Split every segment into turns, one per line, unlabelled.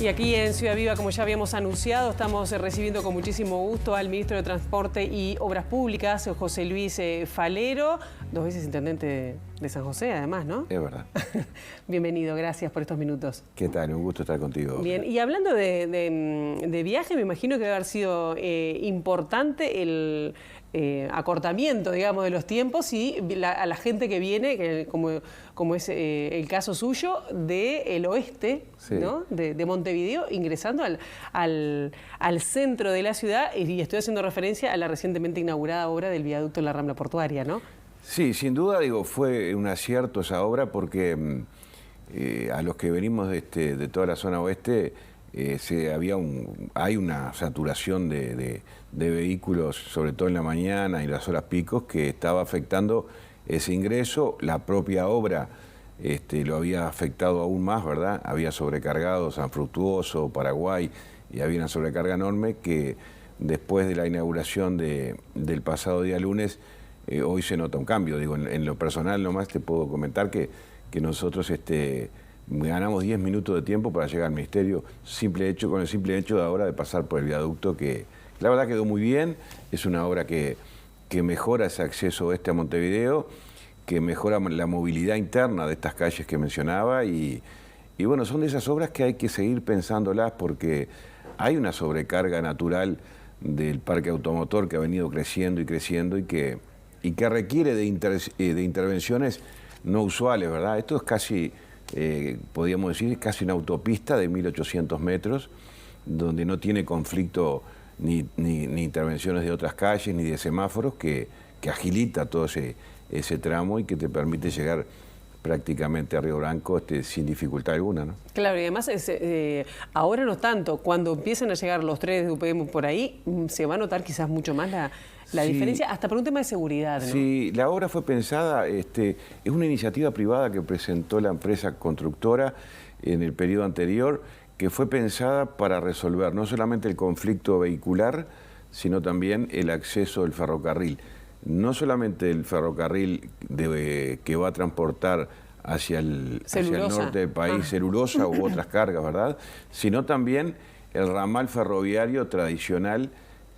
Y aquí en Ciudad Viva, como ya habíamos anunciado, estamos recibiendo con muchísimo gusto al ministro de Transporte y Obras Públicas, José Luis Falero, 2 veces intendente de San José, además, ¿no?
Es verdad.
Bienvenido, gracias por estos minutos.
¿Qué tal? Un gusto estar contigo.
Bien, y hablando de viaje, me imagino que debe haber sido importante el acortamiento, digamos, de los tiempos y a la gente que viene, que como es el caso suyo, del oeste, sí, ¿no? de Montevideo, ingresando al centro de la ciudad, y estoy haciendo referencia a la recientemente inaugurada obra del viaducto en la Rambla Portuaria, ¿no?
Sí, sin duda, fue un acierto esa obra porque a los que venimos de toda la zona oeste hay una saturación de vehículos, sobre todo en la mañana y las horas picos, que estaba afectando ese ingreso. La propia obra lo había afectado aún más, ¿verdad? Había sobrecargado San Fructuoso, Paraguay, y había una sobrecarga enorme que después de la inauguración del pasado día lunes, hoy se nota un cambio. Digo, en lo personal nomás te puedo comentar que nosotros ganamos 10 minutos de tiempo para llegar al ministerio, con el simple hecho de ahora de pasar por el viaducto, que la verdad quedó muy bien. Es una obra que mejora ese acceso a Montevideo, que mejora la movilidad interna de estas calles que mencionaba, y bueno, son de esas obras que hay que seguir pensándolas porque hay una sobrecarga natural del parque automotor que ha venido creciendo y creciendo y que requiere de intervenciones no usuales, ¿verdad? Esto es casi, podríamos decir, casi una autopista de 1.800 metros, donde no tiene conflicto ni intervenciones de otras calles, ni de semáforos, que agilita todo ese tramo y que te permite llegar prácticamente a Río Branco sin dificultad alguna, ¿no? Claro, y además
ahora no tanto, cuando empiecen a llegar los trenes de UPM por ahí, se va a notar quizás mucho más la diferencia, hasta por un tema de seguridad, ¿no?
Sí, la obra fue pensada, es una iniciativa privada que presentó la empresa constructora en el periodo anterior, que fue pensada para resolver no solamente el conflicto vehicular, sino también el acceso del ferrocarril. No solamente el ferrocarril que va a transportar hacia el norte del país, celulosa u otras cargas, ¿verdad? Sino también el ramal ferroviario tradicional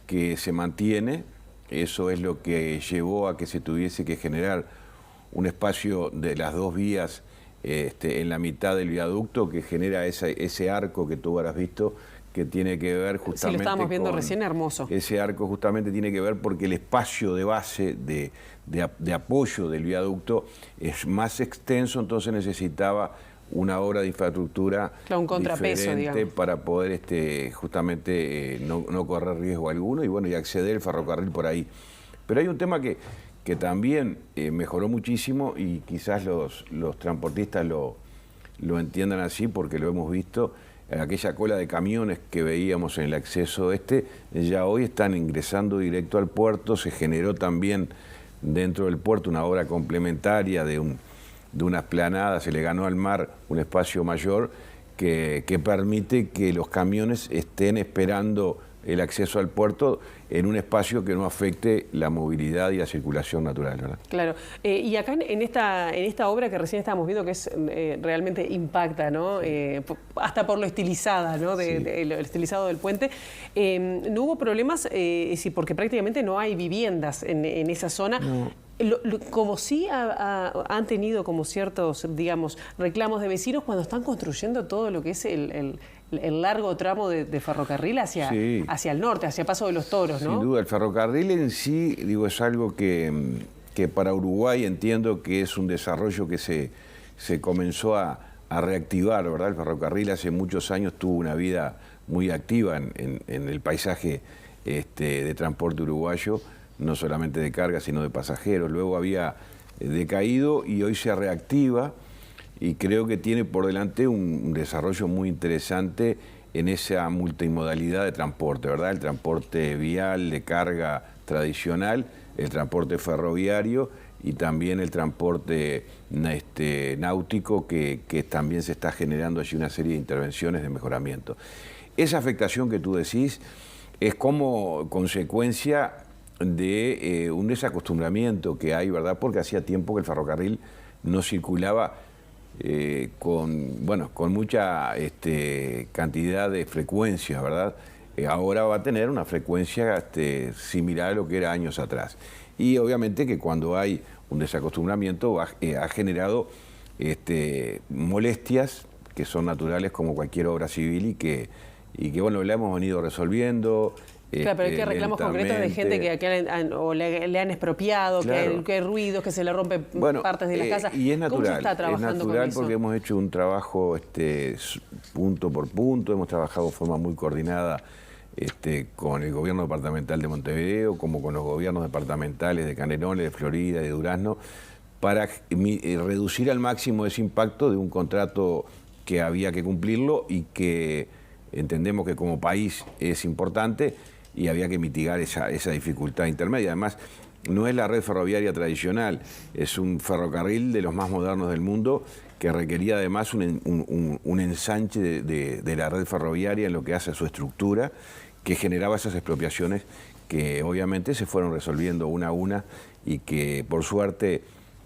que se mantiene. Eso es lo que llevó a que se tuviese que generar un espacio de las 2 vías en la mitad del viaducto, que genera ese arco que tú habrás visto, que tiene que ver justamente
sí, lo estábamos viendo recién, hermoso.
Ese arco justamente tiene que ver porque el espacio de base de apoyo del viaducto es más extenso, entonces necesitaba una obra de infraestructura,
claro, un contrapeso,
diferente, para poder justamente no correr riesgo alguno y acceder al ferrocarril por ahí. Pero hay un tema que también mejoró muchísimo, y quizás los transportistas lo entiendan así porque lo hemos visto. Aquella cola de camiones que veíamos en el acceso ya hoy están ingresando directo al puerto. Se generó también dentro del puerto una obra complementaria de una esplanada, se le ganó al mar un espacio mayor que permite que los camiones estén esperando el acceso al puerto en un espacio que no afecte la movilidad y la circulación natural, ¿verdad?
Claro. Y acá en esta obra que recién estábamos viendo, que es realmente impacta, ¿no? Hasta por lo estilizada, ¿no? Lo estilizado del puente. No hubo problemas, porque prácticamente no hay viviendas en esa zona. No. Como sí han tenido como ciertos, digamos, reclamos de vecinos cuando están construyendo todo lo que es el largo tramo de ferrocarril hacia el norte, hacia Paso de los Toros, ¿no?
Sin duda, el ferrocarril en sí, es algo que para Uruguay entiendo que es un desarrollo que se comenzó a reactivar, ¿verdad? El ferrocarril hace muchos años tuvo una vida muy activa en el paisaje de transporte uruguayo, no solamente de carga, sino de pasajeros. Luego había decaído y hoy se reactiva, y creo que tiene por delante un desarrollo muy interesante en esa multimodalidad de transporte, ¿verdad? El transporte vial, de carga tradicional, el transporte ferroviario y también el transporte náutico, que también se está generando allí una serie de intervenciones de mejoramiento. Esa afectación que tú decís es como consecuencia de un desacostumbramiento que hay, ¿verdad? Porque hacía tiempo que el ferrocarril no circulaba con mucha cantidad de frecuencias, ¿verdad? Ahora va a tener una frecuencia similar a lo que era años atrás. Y obviamente que cuando hay un desacostumbramiento ha generado molestias que son naturales como cualquier obra civil y que bueno, la hemos venido resolviendo.
Claro, pero hay que reclamos concretos de gente que le han expropiado, claro, que hay ruidos, que se le rompen partes de las casas.
Y es natural,
¿Cómo se está trabajando
es natural
con eso?
Porque hemos hecho un trabajo punto por punto, hemos trabajado de forma muy coordinada con el gobierno departamental de Montevideo, como con los gobiernos departamentales de Canelones, de Florida y de Durazno, para reducir al máximo ese impacto de un contrato que había que cumplirlo y que entendemos que como país es importante y había que mitigar esa dificultad intermedia. Además, no es la red ferroviaria tradicional, es un ferrocarril de los más modernos del mundo que requería además un ensanche de la red ferroviaria en lo que hace a su estructura, que generaba esas expropiaciones que obviamente se fueron resolviendo una a una y que por suerte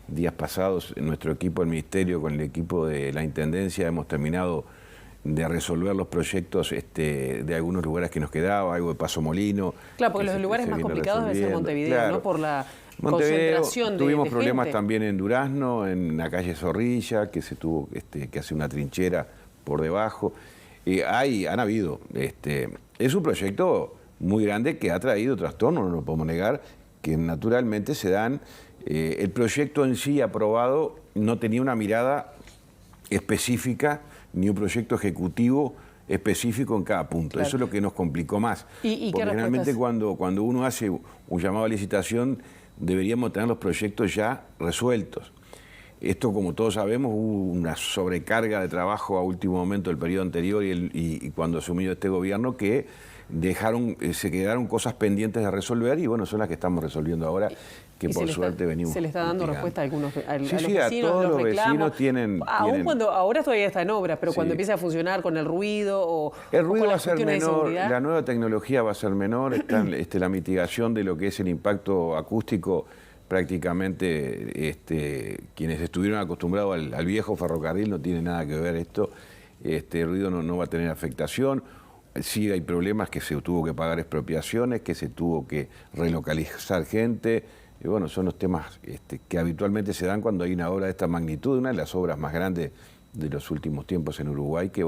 días pasados nuestro equipo del Ministerio con el equipo de la Intendencia hemos terminado de resolver los proyectos de algunos lugares que nos quedaba, algo de Paso Molino.
Claro, porque los lugares más complicados deben ser Montevideo, claro, ¿no? Por la concentración de
tuvimos problemas
gente.
También en Durazno, en la calle Zorrilla, que se tuvo que hacer una trinchera por debajo. Han habido. Es un proyecto muy grande que ha traído trastornos, no lo podemos negar, que naturalmente se dan. El proyecto en sí aprobado no tenía una mirada específica ni un proyecto ejecutivo específico en cada punto. Claro. Eso es lo que nos complicó más.
¿Y
porque generalmente cuando uno hace un llamado a licitación deberíamos tener los proyectos ya resueltos. Esto, como todos sabemos, hubo una sobrecarga de trabajo a último momento del periodo anterior y cuando asumió este gobierno que se quedaron cosas pendientes de resolver y bueno, son las que estamos resolviendo ahora, que por suerte venimos.
¿Se le está dando respuesta a algunos
sí,
los
sí,
vecinos?
A todos los vecinos tienen...
Aún cuando ahora todavía está en obras, pero cuando empiece a funcionar con el ruido
el ruido va a ser menor, la nueva tecnología va a ser menor, está la mitigación de lo que es el impacto acústico. Prácticamente quienes estuvieron acostumbrados al viejo ferrocarril no tiene nada que ver esto. El ruido no va a tener afectación. Sí hay problemas que se tuvo que pagar expropiaciones, que se tuvo que relocalizar gente. Y bueno, son los temas que habitualmente se dan cuando hay una obra de esta magnitud, una de las obras más grandes de los últimos tiempos en Uruguay, que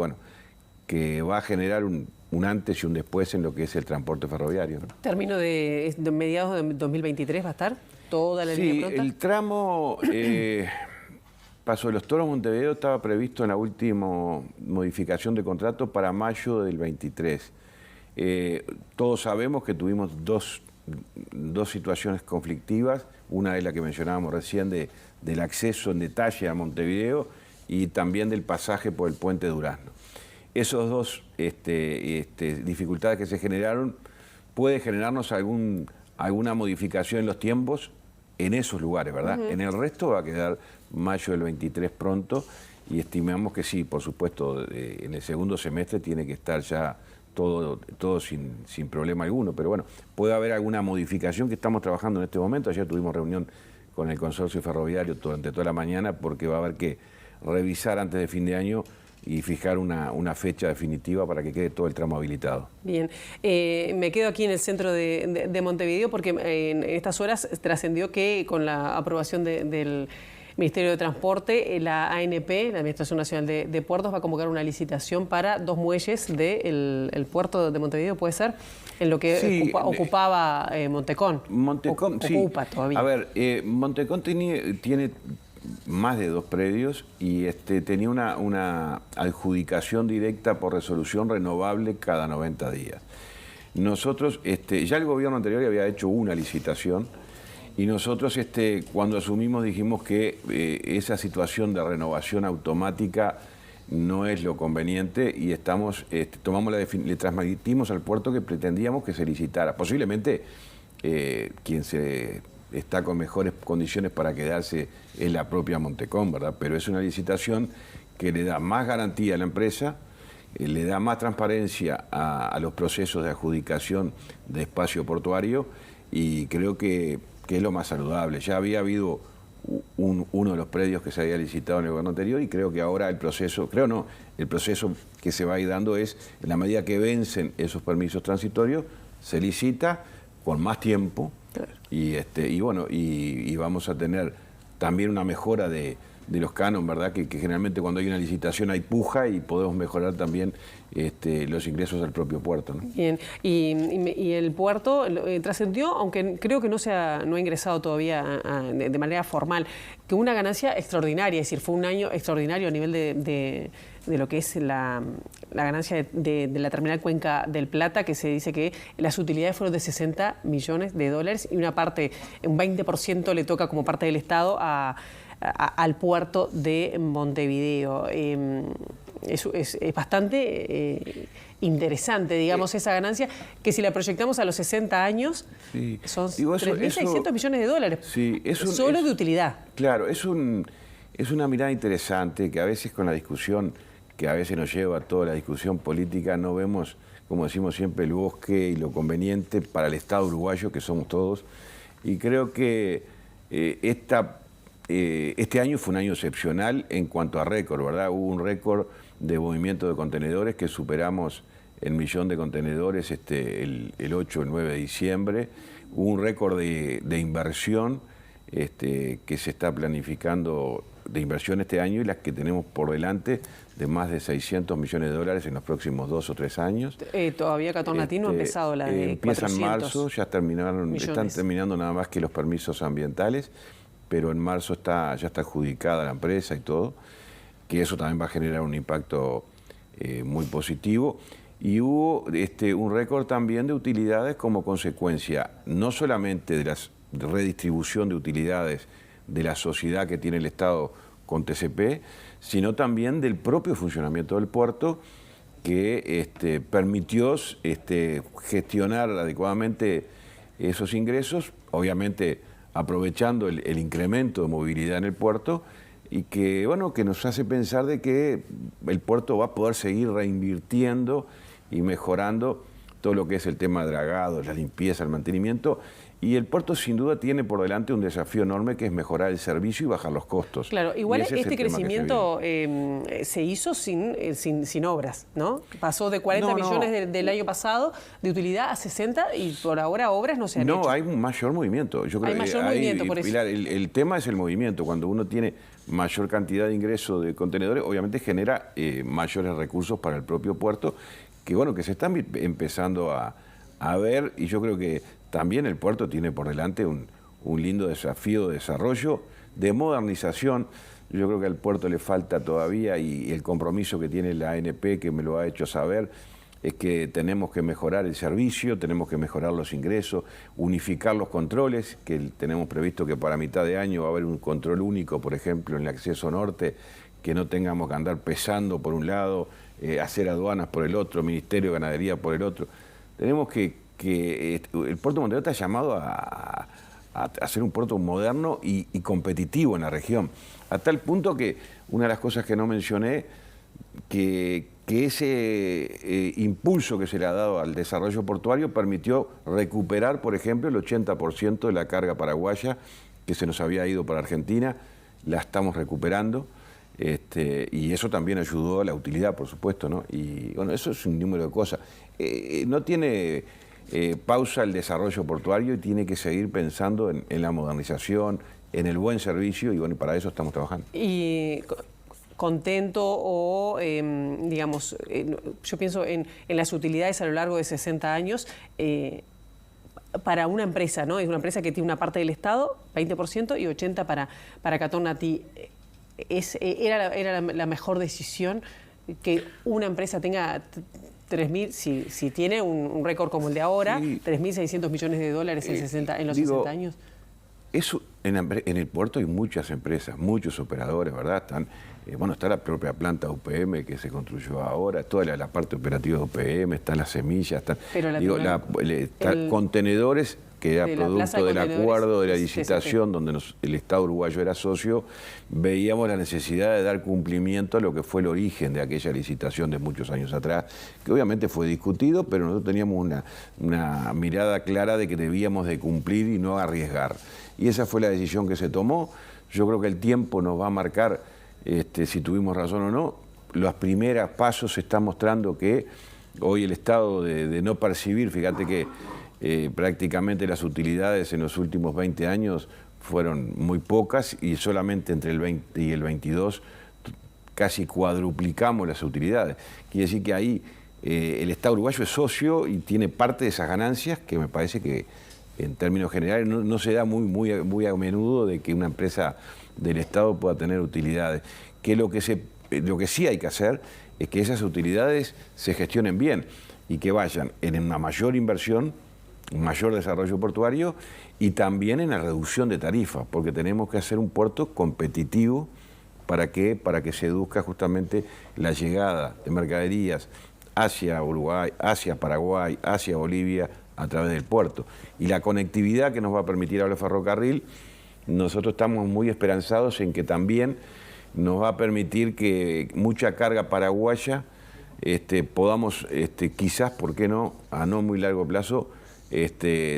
va a generar un antes y un después en lo que es el transporte ferroviario, ¿no?
¿Término de mediados de 2023 va a estar toda la línea pronta?
El tramo Paso de los Toros Montevideo estaba previsto en la última modificación de contrato para mayo del 23. Todos sabemos que tuvimos dos situaciones conflictivas, una es la que mencionábamos recién del acceso en detalle a Montevideo y también del pasaje por el puente Durazno. Esos dos dificultades que se generaron puede generarnos alguna modificación en los tiempos en esos lugares, ¿verdad? En el resto va a quedar mayo del 23 pronto y estimamos que sí, por supuesto, en el segundo semestre tiene que estar ya todo sin problema alguno, pero bueno, puede haber alguna modificación que estamos trabajando en este momento. Ayer tuvimos reunión con el consorcio ferroviario durante toda la mañana porque va a haber que revisar antes de fin de año y fijar una fecha definitiva para que quede todo el tramo habilitado.
Bien, me quedo aquí en el centro de Montevideo porque en estas horas trascendió que con la aprobación del Ministerio de Transporte, la ANP, la Administración Nacional de Puertos, va a convocar una licitación para 2 muelles del puerto de Montevideo, ¿puede ser? En lo que ocupaba Montecón.
Montecón, sí.
Ocupa todavía.
A ver, Montecón tiene más de 2 predios y tenía una adjudicación directa por resolución renovable cada 90 días. Nosotros, ya el gobierno anterior había hecho una licitación y nosotros cuando asumimos dijimos que esa situación de renovación automática no es lo conveniente y le transmitimos al puerto que pretendíamos que se licitara. Posiblemente quien está con mejores condiciones para quedarse es la propia Montecón, ¿verdad? Pero es una licitación que le da más garantía a la empresa, le da más transparencia a los procesos de adjudicación de espacio portuario y creo que es lo más saludable. Ya había habido uno de los predios que se había licitado en el gobierno anterior, y creo que ahora el proceso que se va a ir dando es, en la medida que vencen esos permisos transitorios, se licita con más tiempo. Claro. Y bueno, y vamos a tener también una mejora de los cánones, ¿verdad? Que generalmente cuando hay una licitación hay puja y podemos mejorar también los ingresos del propio puerto, ¿no?
Bien, y el puerto trascendió, aunque creo que no ha ingresado todavía de manera formal, que una ganancia extraordinaria, es decir, fue un año extraordinario a nivel de lo que es la ganancia de la terminal Cuenca del Plata, que se dice que las utilidades fueron de 60 millones de dólares y una parte, un 20% le toca como parte del Estado al puerto de Montevideo. Es bastante interesante, digamos, esa ganancia, que si la proyectamos a los 60 años, sí, son 3.600 millones de dólares, sí, solo de utilidad.
Claro, es una mirada interesante que a veces con la discusión, que a veces nos lleva a toda la discusión política, no vemos, como decimos siempre, el bosque y lo conveniente para el Estado uruguayo, que somos todos. Y creo que este año fue un año excepcional en cuanto a récord, ¿verdad? Hubo un récord de movimiento de contenedores que superamos el 1.000.000 de contenedores el 8 o el 9 de diciembre. Hubo un récord de inversión que se está planificando de inversión este año y las que tenemos por delante de más de 600 millones de dólares en los próximos 2 o 3 años.
Todavía Catornatí no ha empezado la de
empieza en marzo, ya están terminando nada más que los permisos ambientales, pero en marzo ya está adjudicada la empresa y todo, que eso también va a generar un impacto muy positivo. Y hubo un récord también de utilidades como consecuencia, no solamente de la redistribución de utilidades de la sociedad que tiene el Estado con TCP, sino también del propio funcionamiento del puerto, que permitió gestionar adecuadamente esos ingresos, obviamente aprovechando el incremento de movilidad en el puerto, y que, bueno, que nos hace pensar de que el puerto va a poder seguir reinvirtiendo y mejorando todo lo que es el tema de dragado, la limpieza, el mantenimiento. Y el puerto sin duda tiene por delante un desafío enorme, que es mejorar el servicio y bajar los costos.
Claro, igual este crecimiento se hizo sin obras, ¿no? Pasó de 40 millones del año pasado de utilidad a 60 y por ahora obras no se han hecho.
No, hay un mayor movimiento. Yo creo
hay mayor movimiento, por eso.
Pilar, el tema es el movimiento. Cuando uno tiene mayor cantidad de ingreso de contenedores, obviamente genera mayores recursos para el propio puerto, que bueno, que se están empezando a ver, y yo creo que también el puerto tiene por delante un lindo desafío de desarrollo, de modernización. Yo creo que al puerto le falta todavía, y el compromiso que tiene la ANP, que me lo ha hecho saber, es que tenemos que mejorar el servicio, tenemos que mejorar los ingresos, unificar los controles, que tenemos previsto que para mitad de año va a haber un control único, por ejemplo, en el acceso norte, que no tengamos que andar pesando por un lado, hacer aduanas por el otro, Ministerio de Ganadería por el otro. Tenemos que el puerto de Montevideo está llamado a ser un puerto moderno y competitivo en la región, a tal punto que una de las cosas que no mencioné, que ese impulso que se le ha dado al desarrollo portuario permitió recuperar, por ejemplo, el 80% de la carga paraguaya que se nos había ido para Argentina, la estamos recuperando. Y eso también ayudó a la utilidad, por supuesto, ¿no? Y bueno, eso es un número de cosas. No tiene pausa el desarrollo portuario y tiene que seguir pensando en la modernización, en el buen servicio, y bueno, para eso estamos trabajando.
Y contento o, digamos, yo pienso en las utilidades a lo largo de 60 años, para una empresa, ¿no? Es una empresa que tiene una parte del Estado, 20%, y 80% para Catornatí. ¿Era la mejor decisión que una empresa tenga 3.000, si tiene un récord como el de ahora, sí, 3.600 millones de dólares en los 60 años?
Eso, en el puerto hay muchas empresas, muchos operadores, ¿verdad? Está la propia planta UPM que se construyó ahora, toda la parte operativa de UPM, están las semillas, están contenedores, que era producto del acuerdo de la licitación, donde el Estado uruguayo era socio. Veíamos la necesidad de dar cumplimiento a lo que fue el origen de aquella licitación de muchos años atrás, que obviamente fue discutido, pero nosotros teníamos una mirada clara de que debíamos de cumplir y no arriesgar. Y esa fue la decisión que se tomó. Yo creo que el tiempo nos va a marcar si tuvimos razón o no. Los primeros pasos se están mostrando que hoy el estado de no percibir, fíjate que prácticamente las utilidades en los últimos 20 años fueron muy pocas y solamente entre el 20 y el 22 casi cuadruplicamos las utilidades. Quiere decir que ahí el Estado uruguayo es socio y tiene parte de esas ganancias que me parece que en términos generales no se da muy a menudo de que una empresa del Estado pueda tener utilidades. Que lo que sí hay que hacer es que esas utilidades se gestionen bien y que vayan en una mayor inversión, un mayor desarrollo portuario y también en la reducción de tarifas, porque tenemos que hacer un puerto competitivo para que se reduzca justamente la llegada de mercaderías hacia Uruguay, hacia Paraguay, hacia Bolivia a través del puerto. Y la conectividad que nos va a permitir ahora el ferrocarril, nosotros estamos muy esperanzados en que también nos va a permitir que mucha carga paraguaya podamos, quizás, ¿por qué no?, a no muy largo plazo,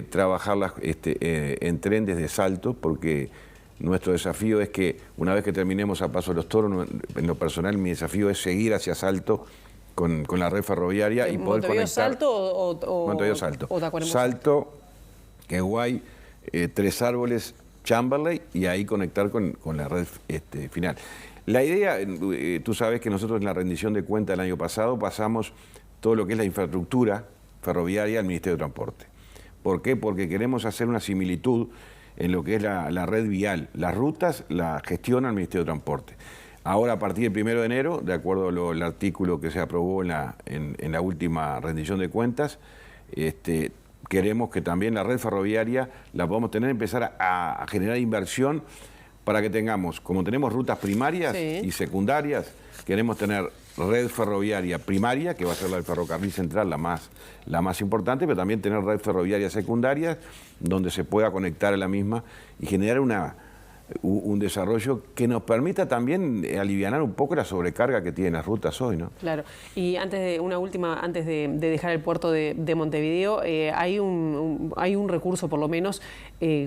trabajarlas en tren desde Salto, porque nuestro desafío es que una vez que terminemos a Paso de los Toros, en lo personal mi desafío es seguir hacia Salto con la red ferroviaria y poder conectar.
¿Salto o
Montevideo Salto?
O
Salto, Queguay, Tres Árboles, Chamberlain y ahí conectar con la red final. La idea, tú sabes que nosotros en la rendición de cuentas del año pasado pasamos todo lo que es la infraestructura ferroviaria al Ministerio de Transporte. ¿Por qué? Porque queremos hacer una similitud en lo que es la red vial. Las rutas las gestiona el Ministerio de Transporte. Ahora, a partir del 1 de enero, de acuerdo al artículo que se aprobó en la última rendición de cuentas, queremos que también la red ferroviaria la podamos tener, empezar a generar inversión para que tengamos, como tenemos rutas primarias y secundarias, queremos tener red ferroviaria primaria, que va a ser la del ferrocarril central, la más importante, pero también tener red ferroviaria secundaria, donde se pueda conectar a la misma y generar un desarrollo que nos permita también alivianar un poco la sobrecarga que tienen las rutas hoy, ¿no?
Claro. Y antes de dejar el puerto de Montevideo, hay un recurso, por lo menos,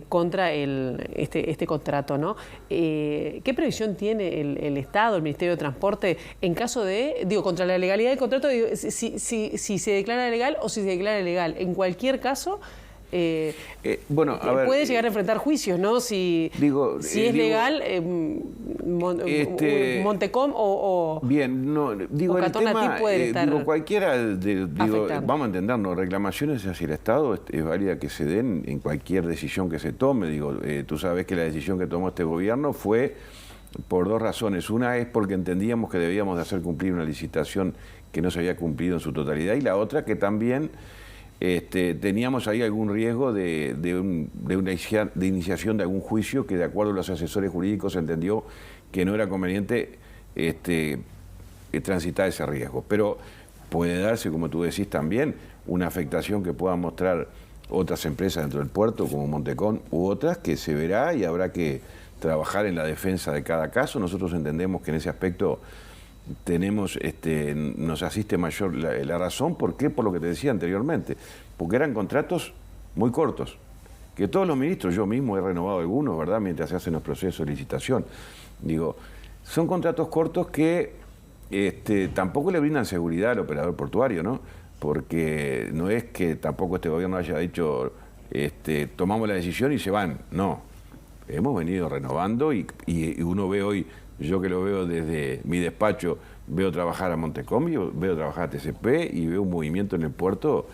contra este contrato, ¿no? ¿Qué previsión tiene el Estado, el Ministerio de Transporte, en caso de, contra la legalidad del contrato, si se declara legal o si se declara ilegal? En cualquier caso,
bueno, a ver,
puede llegar a enfrentar juicios, ¿no? Si es legal, Montecom o
bien, no, digo,
o
el tema,
puede estar
cualquiera, vamos a entendernos, reclamaciones hacia el Estado es válida que se den en cualquier decisión que se tome. Tú sabes que la decisión que tomó este gobierno fue por dos razones. Una es porque entendíamos que debíamos de hacer cumplir una licitación que no se había cumplido en su totalidad, y la otra que también teníamos ahí algún riesgo de iniciación de algún juicio que, de acuerdo a los asesores jurídicos, se entendió que no era conveniente transitar ese riesgo. Pero puede darse, como tú decís también, una afectación que puedan mostrar otras empresas dentro del puerto, como Montecom u otras, que se verá y habrá que trabajar en la defensa de cada caso. Nosotros entendemos que en ese aspecto nos asiste mayor la razón. ¿Por qué? Por lo que te decía anteriormente, porque eran contratos muy cortos, que todos los ministros, yo mismo he renovado algunos, ¿verdad?, mientras se hacen los procesos de licitación. Son contratos cortos que tampoco le brindan seguridad al operador portuario, ¿no? Porque no es que tampoco este gobierno haya dicho, tomamos la decisión y se van, no. Hemos venido renovando y uno ve hoy, yo que lo veo desde mi despacho, veo trabajar a Montecom, veo trabajar a TCP y veo un movimiento en el puerto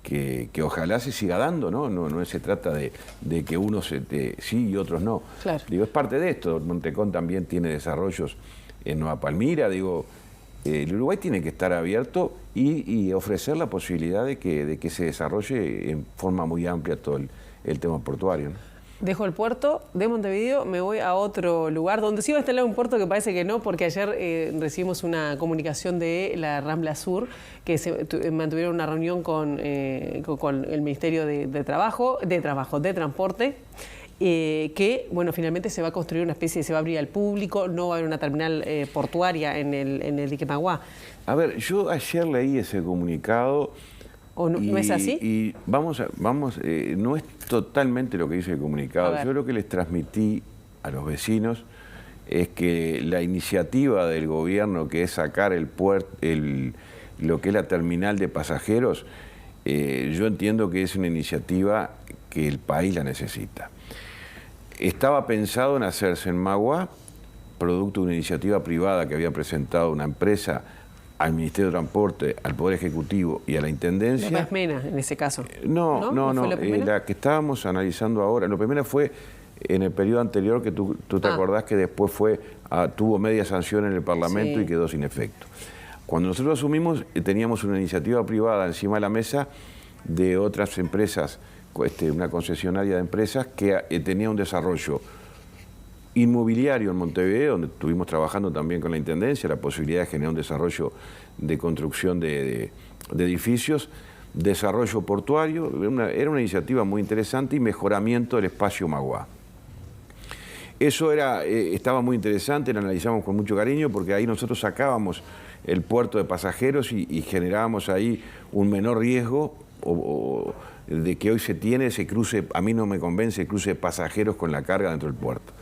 que ojalá se siga dando, ¿no? No se trata de que unos sí y otros no.
Claro.
Es parte de esto. Montecom también tiene desarrollos en Nueva Palmira. El Uruguay tiene que estar abierto y ofrecer la posibilidad de que se desarrolle en forma muy amplia todo el tema portuario, ¿no?
Dejo el puerto de Montevideo, me voy a otro lugar donde sí va a instalar un puerto, que parece que no, porque ayer recibimos una comunicación de la Rambla Sur, que mantuvieron una reunión con el Ministerio de Transporte, que, bueno, finalmente se va a construir una especie, se va a abrir al público, no va a haber una terminal portuaria en el dique Maguá.
A ver, yo ayer leí ese comunicado.
¿O no es así?
Y no es totalmente lo que dice el comunicado. Yo lo que les transmití a los vecinos es que la iniciativa del gobierno, que es sacar lo que es la terminal de pasajeros, yo entiendo que es una iniciativa que el país la necesita. Estaba pensado en hacerse en Magua, producto de una iniciativa privada que había presentado una empresa al Ministerio de Transporte, al Poder Ejecutivo y a la Intendencia.
López Mena, en ese caso.
No, la que estábamos analizando ahora. López Mena fue en el periodo anterior, que tú te acordás que después tuvo media sanción en el Parlamento y quedó sin efecto. Cuando nosotros asumimos, teníamos una iniciativa privada encima de la mesa de otras empresas, una concesionaria de empresas que tenía un desarrollo inmobiliario en Montevideo, donde estuvimos trabajando también con la Intendencia, la posibilidad de generar un desarrollo de construcción de edificios, desarrollo portuario, era una iniciativa muy interesante y mejoramiento del espacio Magua. Eso estaba muy interesante, lo analizamos con mucho cariño porque ahí nosotros sacábamos el puerto de pasajeros y generábamos ahí un menor riesgo de que hoy se tiene ese cruce. A mí no me convence el cruce de pasajeros con la carga dentro del puerto.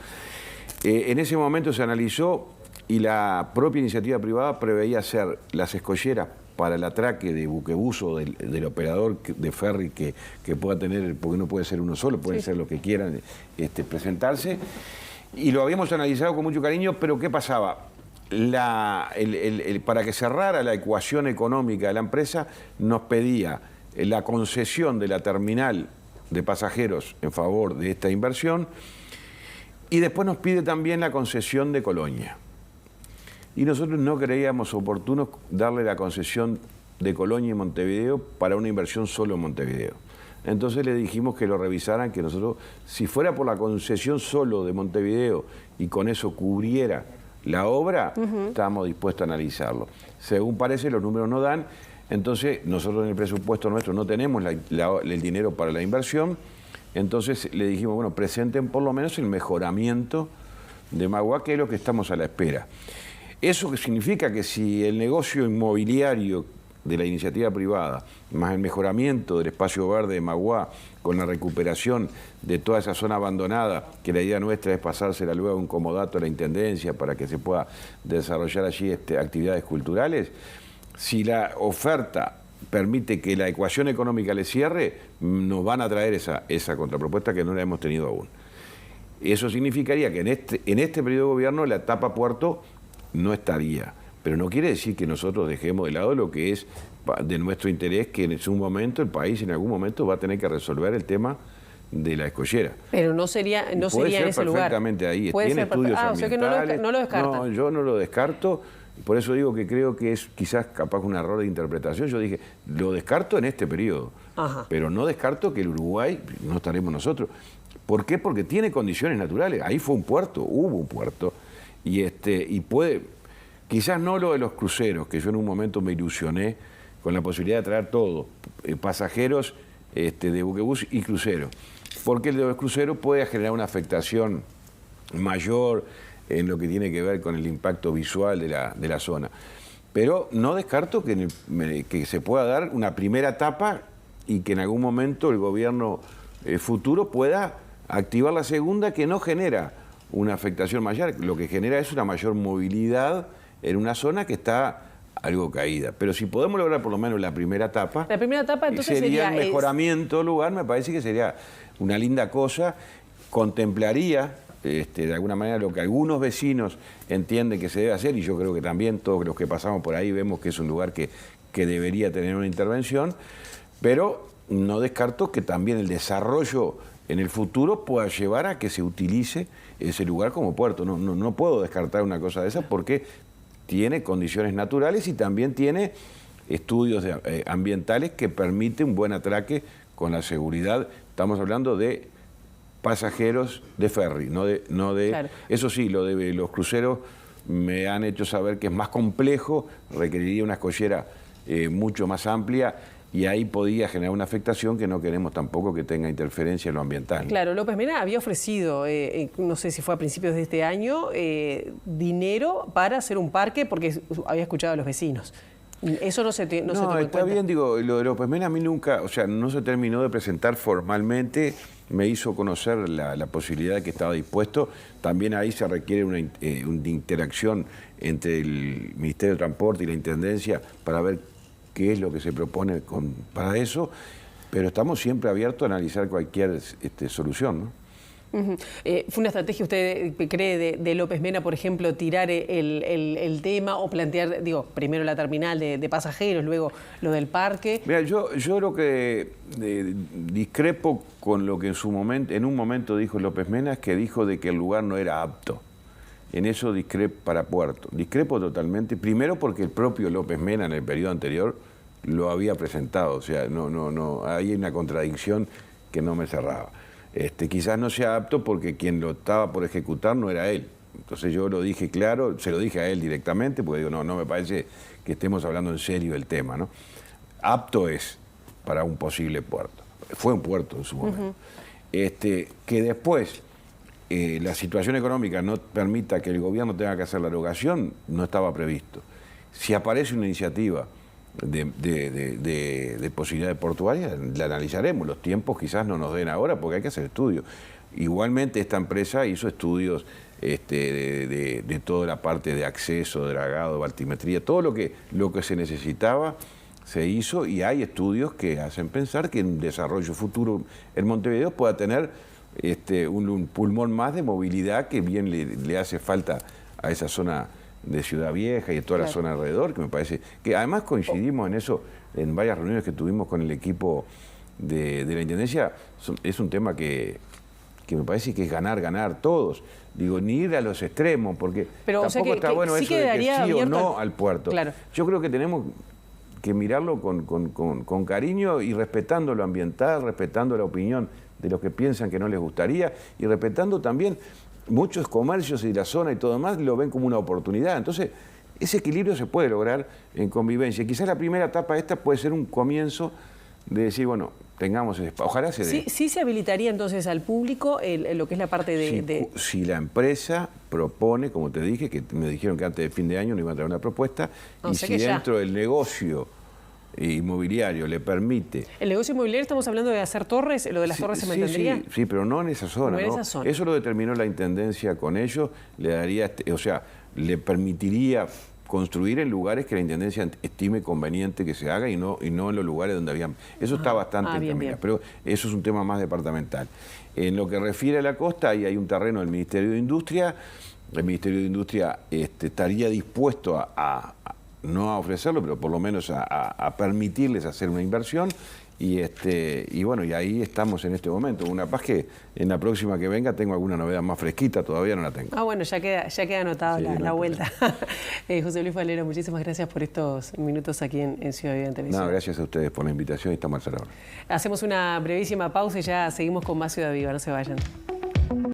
En ese momento se analizó y la propia iniciativa privada preveía hacer las escolleras para el atraque de buquebuso del operador de ferry que pueda tener, porque no puede ser uno solo, pueden ser los que quieran presentarse. Y lo habíamos analizado con mucho cariño, pero ¿qué pasaba? Para que cerrara la ecuación económica de la empresa, nos pedía la concesión de la terminal de pasajeros en favor de esta inversión y después nos pide también la concesión de Colonia. Y nosotros no creíamos oportuno darle la concesión de Colonia y Montevideo para una inversión solo en Montevideo. Entonces le dijimos que lo revisaran, que nosotros, si fuera por la concesión solo de Montevideo y con eso cubriera la obra, estábamos dispuestos a analizarlo. Según parece, los números no dan, entonces nosotros en el presupuesto nuestro no tenemos el dinero para la inversión, entonces le dijimos, bueno, presenten por lo menos el mejoramiento de Magua, que es lo que estamos a la espera. Eso significa que si el negocio inmobiliario de la iniciativa privada, más el mejoramiento del espacio verde de Magua, con la recuperación de toda esa zona abandonada, que la idea nuestra es pasársela luego a un comodato a la Intendencia para que se pueda desarrollar allí actividades culturales, si la oferta permite que la ecuación económica le cierre, nos van a traer esa contrapropuesta que no la hemos tenido aún. Eso significaría que en este periodo de gobierno la etapa puerto no estaría. Pero no quiere decir que nosotros dejemos de lado lo que es de nuestro interés, que en un momento el país en algún momento va a tener que resolver el tema de la escollera.
Pero no sería en ese lugar.
Perfectamente ahí.
Puede
Tiene
ser
estudios
o sea que no lo descarta.
No, yo no lo descarto. Por eso digo que creo que es quizás capaz un error de interpretación. Yo dije, lo descarto en este periodo. Pero no descarto que el Uruguay, no estaremos nosotros. ¿Por qué? Porque tiene condiciones naturales. Ahí fue un puerto, hubo un puerto. Y puede... Quizás no lo de los cruceros, que yo en un momento me ilusioné con la posibilidad de traer todo, pasajeros de buquebús y cruceros, porque el de los cruceros puede generar una afectación mayor en lo que tiene que ver con el impacto visual de la zona. Pero no descarto que se pueda dar una primera etapa y que en algún momento el gobierno futuro pueda activar la segunda, que no genera una afectación mayor, lo que genera es una mayor movilidad en una zona que está algo caída. Pero si podemos lograr por lo menos la primera etapa...
La primera etapa entonces
sería el mejoramiento del lugar, me parece que sería una linda cosa, contemplaría de alguna manera lo que algunos vecinos entienden que se debe hacer, y yo creo que también todos los que pasamos por ahí vemos que es un lugar que debería tener una intervención, pero no descarto que también el desarrollo en el futuro pueda llevar a que se utilice ese lugar como puerto. No puedo descartar una cosa de esa porque tiene condiciones naturales y también tiene estudios ambientales que permiten un buen atraque con la seguridad. Estamos hablando de pasajeros de ferry, no de claro. Eso sí, lo de los cruceros me han hecho saber que es más complejo, requeriría una escollera mucho más amplia, y ahí podía generar una afectación que no queremos tampoco que tenga interferencia en lo ambiental.
Claro, López Mena había ofrecido, no sé si fue a principios de este año, dinero para hacer un parque porque había escuchado a los vecinos. Eso no se tomó en
está
cuenta.
Bien, digo, lo de López Mena a mí nunca, o sea, no se terminó de presentar formalmente me hizo conocer la posibilidad de que estaba dispuesto. También ahí se requiere una interacción entre el Ministerio de Transporte y la Intendencia para ver qué es lo que se propone para eso, pero estamos siempre abiertos a analizar cualquier solución, ¿no?
¿Fue una estrategia, usted cree, de López Mena, por ejemplo, tirar el tema o plantear, digo, primero la terminal de pasajeros, luego lo del parque?
Mira, yo lo que discrepo con lo que en un momento dijo López Mena, es que dijo de que el lugar no era apto. En eso discrepo para Puerto. Discrepo totalmente, primero porque el propio López Mena en el periodo anterior lo había presentado, o sea, no, hay una contradicción que no me cerraba. Quizás no sea apto porque quien lo estaba por ejecutar no era él. Entonces yo lo dije claro, se lo dije a él directamente, porque digo, no me parece que estemos hablando en serio del tema, ¿no? Apto es para un posible puerto. Fue un puerto en su momento. Que después la situación económica no permita que el gobierno tenga que hacer la erogación, no estaba previsto. Si aparece una iniciativa de posibilidad de portuaria, la analizaremos. Los tiempos quizás no nos den ahora porque hay que hacer estudios. Igualmente esta empresa hizo estudios de toda la parte de acceso, dragado, baltimetría, todo lo que se necesitaba se hizo, y hay estudios que hacen pensar que un desarrollo futuro en Montevideo pueda tener un pulmón más de movilidad que bien le hace falta a esa zona de Ciudad Vieja y de toda la zona alrededor, que me parece que además coincidimos en eso en varias reuniones que tuvimos con el equipo de la Intendencia. Es un tema que me parece que es ganar todos. Digo, ni ir a los extremos, porque
pero,
tampoco está bueno
sí
eso de que sí o no al puerto.
Claro.
Yo creo que tenemos que mirarlo con cariño y respetando lo ambiental, respetando la opinión de los que piensan que no les gustaría y respetando también muchos comercios y la zona y todo más lo ven como una oportunidad. Entonces, ese equilibrio se puede lograr en convivencia. Quizás la primera etapa esta puede ser un comienzo de decir, bueno, tengamos ese espacio. Ojalá se dé.
Sí se habilitaría entonces al público lo que es la parte de...
Si la empresa propone, como te dije, que me dijeron que antes de fin de año no iban a traer una propuesta, y si dentro del negocio inmobiliario le permite...
¿El negocio inmobiliario estamos hablando de hacer torres? ¿Lo de las torres se mantendría?
Sí, pero no en esa zona.
No en esa zona.
Eso lo determinó la Intendencia con ellos, le daría, o sea, le permitiría construir en lugares que la Intendencia estime conveniente que se haga y no en los lugares donde habían... Eso está bastante encaminado, pero eso es un tema más departamental. En lo que refiere a la costa, ahí hay un terreno del Ministerio de Industria. El Ministerio de Industria estaría dispuesto no a ofrecerlo, pero por lo menos a permitirles hacer una inversión. Y bueno, y ahí estamos en este momento. Una paz que en la próxima que venga tengo alguna novedad más fresquita, todavía no la tengo.
Bueno, ya queda anotada la vuelta. José Luis Valero, muchísimas gracias por estos minutos aquí en Ciudad Viva en Televisión.
No, gracias a ustedes por la invitación y estamos a la hora.
Hacemos una brevísima pausa y ya seguimos con más Ciudad Viva, no se vayan.